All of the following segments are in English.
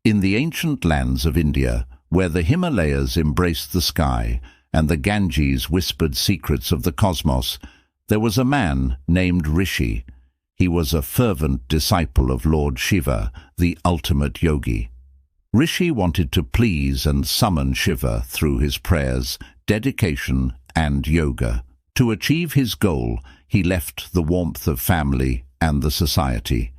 In the ancient lands of India, where the Himalayas embraced the sky and the Ganges whispered secrets of the cosmos, there was a man named Rishi. He was a fervent disciple of Lord Shiva, the ultimate yogi. Rishi wanted to please and summon Shiva through his prayers, dedication, and yoga. To achieve his goal, he left the warmth of family and the society.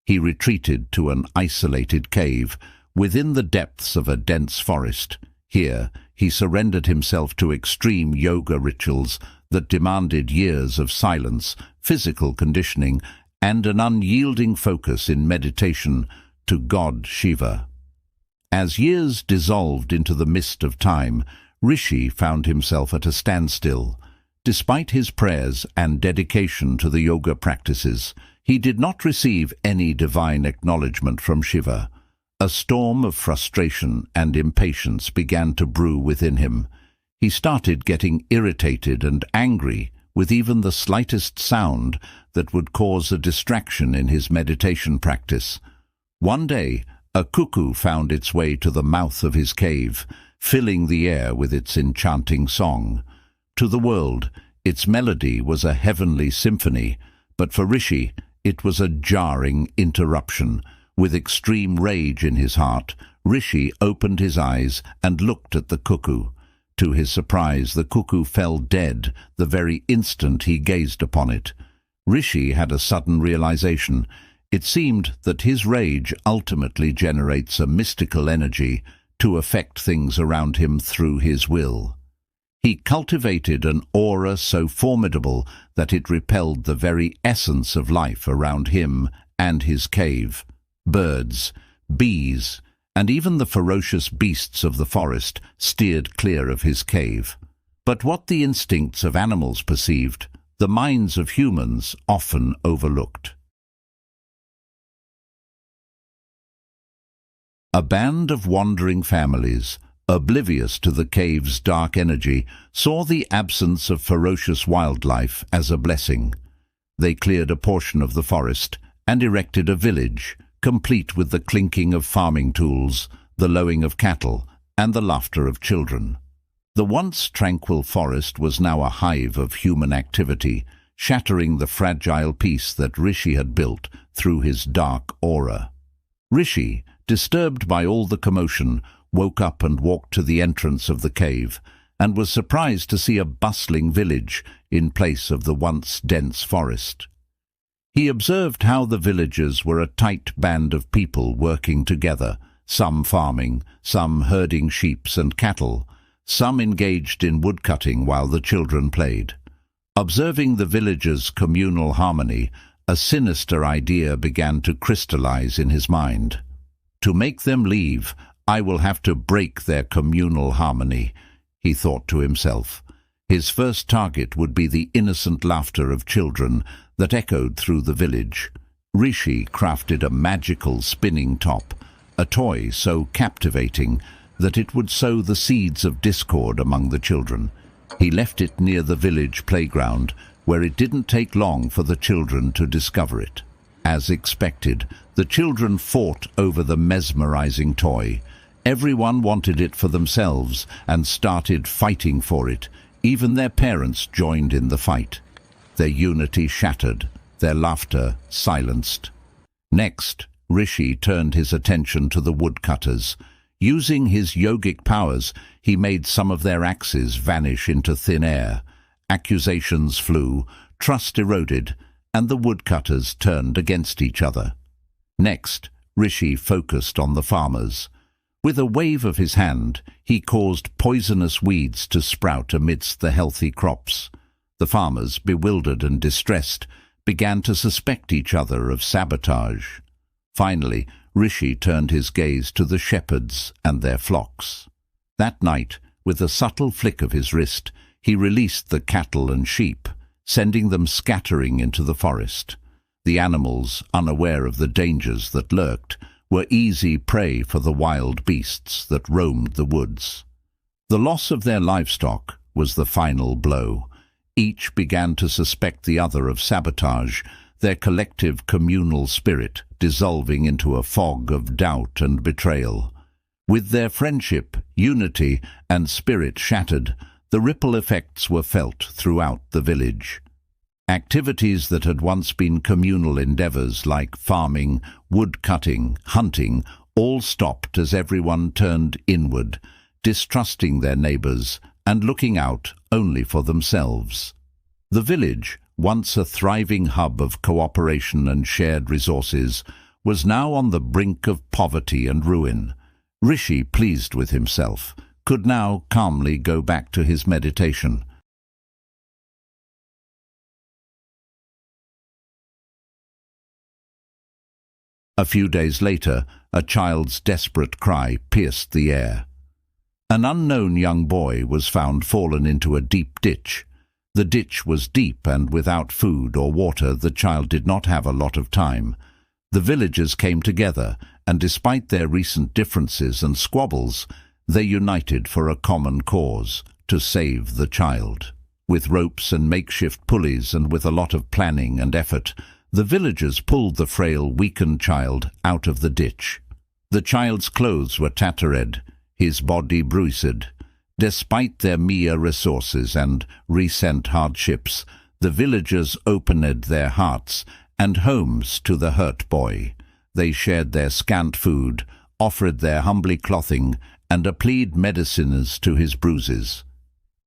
He retreated to an isolated cave within the depths of a dense forest. Here, he surrendered himself to extreme yoga rituals that demanded years of silence, physical conditioning, and an unyielding focus in meditation to God Shiva. As years dissolved into the mist of time, Rishi found himself at a standstill. Despite his prayers and dedication to the yoga practices, he did not receive any divine acknowledgement from Shiva. A storm of frustration and impatience began to brew within him. He started getting irritated and angry with even the slightest sound that would cause a distraction in his meditation practice. One day, a cuckoo found its way to the mouth of his cave, filling the air with its enchanting song. To the world, its melody was a heavenly symphony, but for Rishi, it was a jarring interruption. With extreme rage in his heart, Rishi opened his eyes and looked at the cuckoo. To his surprise, the cuckoo fell dead the very instant he gazed upon it. Rishi had a sudden realization. It seemed that his rage ultimately generates a mystical energy to affect things around him through his will. He cultivated an aura so formidable that it repelled the very essence of life around him and his cave. Birds, bees, and even the ferocious beasts of the forest steered clear of his cave. But what the instincts of animals perceived, the minds of humans often overlooked. A band of wandering families, oblivious to the cave's dark energy, saw the absence of ferocious wildlife as a blessing. They cleared a portion of the forest and erected a village, complete with the clinking of farming tools, the lowing of cattle, and the laughter of children. The once tranquil forest was now a hive of human activity, shattering the fragile peace that Rishi had built through his dark aura. Rishi, disturbed by all the commotion, woke up and walked to the entrance of the cave, and was surprised to see a bustling village in place of the once dense forest. He observed how the villagers were a tight band of people working together, some farming, some herding sheep and cattle, some engaged in woodcutting while the children played. Observing the villagers' communal harmony, a sinister idea began to crystallize in his mind. To make them leave, I will have to break their communal harmony, he thought to himself. His first target would be the innocent laughter of children that echoed through the village. Rishi crafted a magical spinning top, a toy so captivating that it would sow the seeds of discord among the children. He left it near the village playground, where it didn't take long for the children to discover it. As expected, the children fought over the mesmerizing toy. Everyone wanted it for themselves and started fighting for it. Even their parents joined in the fight. Their unity shattered, their laughter silenced. Next, Rishi turned his attention to the woodcutters. Using his yogic powers, he made some of their axes vanish into thin air. Accusations flew, trust eroded, and the woodcutters turned against each other. Next, Rishi focused on the farmers. With a wave of his hand, he caused poisonous weeds to sprout amidst the healthy crops. The farmers, bewildered and distressed, began to suspect each other of sabotage. Finally, Rishi turned his gaze to the shepherds and their flocks. That night, with a subtle flick of his wrist, he released the cattle and sheep, sending them scattering into the forest. The animals, unaware of the dangers that lurked, were easy prey for the wild beasts that roamed the woods. The loss of their livestock was the final blow. Each began to suspect the other of sabotage. their collective communal spirit dissolving into a fog of doubt and betrayal. With their friendship, unity, and spirit shattered, the ripple effects were felt throughout the village. Activities that had once been communal endeavors like farming, wood-cutting, hunting, all stopped as everyone turned inward, distrusting their neighbors and looking out only for themselves. The village, once a thriving hub of cooperation and shared resources, was now on the brink of poverty and ruin. Rishi, pleased with himself, could now calmly go back to his meditation. A few days later, a child's desperate cry pierced the air. An unknown young boy was found fallen into a deep ditch. The ditch was deep, and without food or water the child did not have a lot of time. The villagers came together, and despite their recent differences and squabbles, they united for a common cause, to save the child. With ropes and makeshift pulleys and with a lot of planning and effort, the villagers pulled the frail, weakened child out of the ditch. The child's clothes were tattered, his body bruised. Despite their meager resources and recent hardships, the villagers opened their hearts and homes to the hurt boy. They shared their scant food, offered their humbly clothing, and applied medicines to his bruises.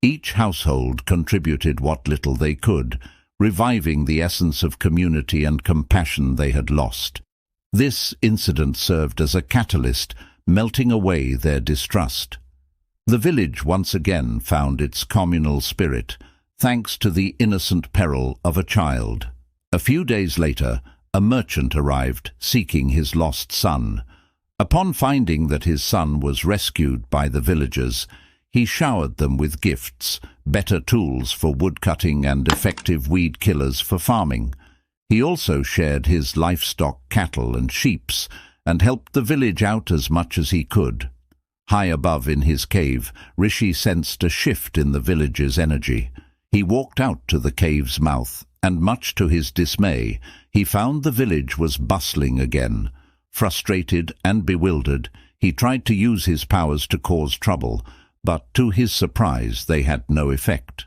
Each household contributed what little they could, reviving the essence of community and compassion they had lost. This incident served as a catalyst, melting away their distrust. The village once again found its communal spirit, thanks to the innocent peril of a child. A few days later, a merchant arrived seeking his lost son. Upon finding that his son was rescued by the villagers, he showered them with gifts, better tools for woodcutting and effective weed killers for farming. He also shared his livestock, cattle and sheep, and helped the village out as much as he could. High above in his cave, Rishi sensed a shift in the village's energy. He walked out to the cave's mouth, and much to his dismay, he found the village was bustling again. Frustrated and bewildered, he tried to use his powers to cause trouble, but to his surprise they had no effect.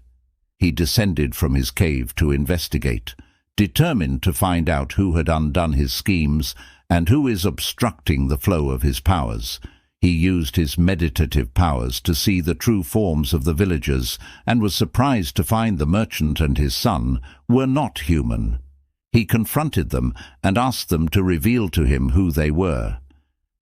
He descended from his cave to investigate, determined to find out who had undone his schemes and who is obstructing the flow of his powers. He used his meditative powers to see the true forms of the villagers and was surprised to find the merchant and his son were not human. He confronted them and asked them to reveal to him who they were.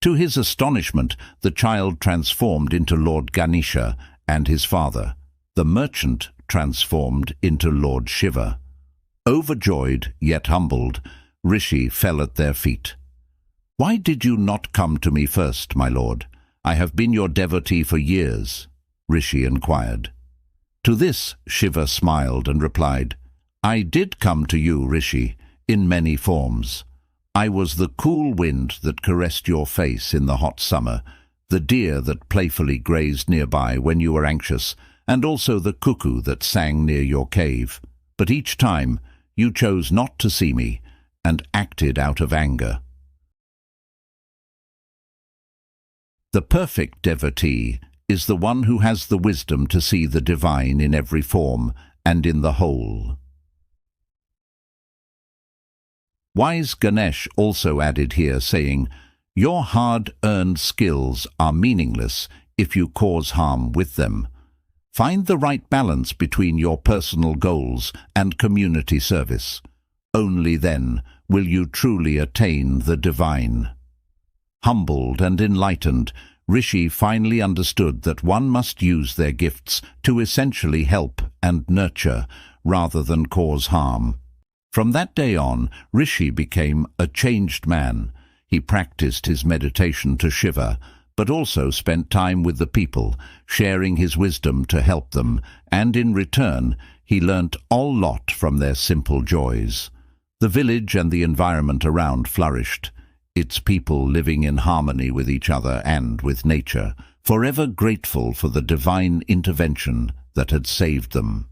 To his astonishment, the child transformed into Lord Ganesha and his father. The merchant transformed into Lord Shiva. Overjoyed, yet humbled, Rishi fell at their feet. "Why did you not come to me first, my lord? I have been your devotee for years," Rishi inquired. To this, Shiva smiled and replied, "I did come to you, Rishi, in many forms. I was the cool wind that caressed your face in the hot summer, the deer that playfully grazed nearby when you were anxious, and also the cuckoo that sang near your cave. But each time, you chose not to see me and acted out of anger." The perfect devotee is the one who has the wisdom to see the divine in every form and in the whole. Wise Ganesh also added here, saying, "Your hard-earned skills are meaningless if you cause harm with them. Find the right balance between your personal goals and community service. Only then will you truly attain the divine." Humbled and enlightened, Rishi finally understood that one must use their gifts to essentially help and nurture rather than cause harm. From that day on, Rishi became a changed man. He practiced his meditation to Shiva, but also spent time with the people, sharing his wisdom to help them, and in return, he learnt a lot from their simple joys. The village and the environment around flourished, its people living in harmony with each other and with nature, forever grateful for the divine intervention that had saved them.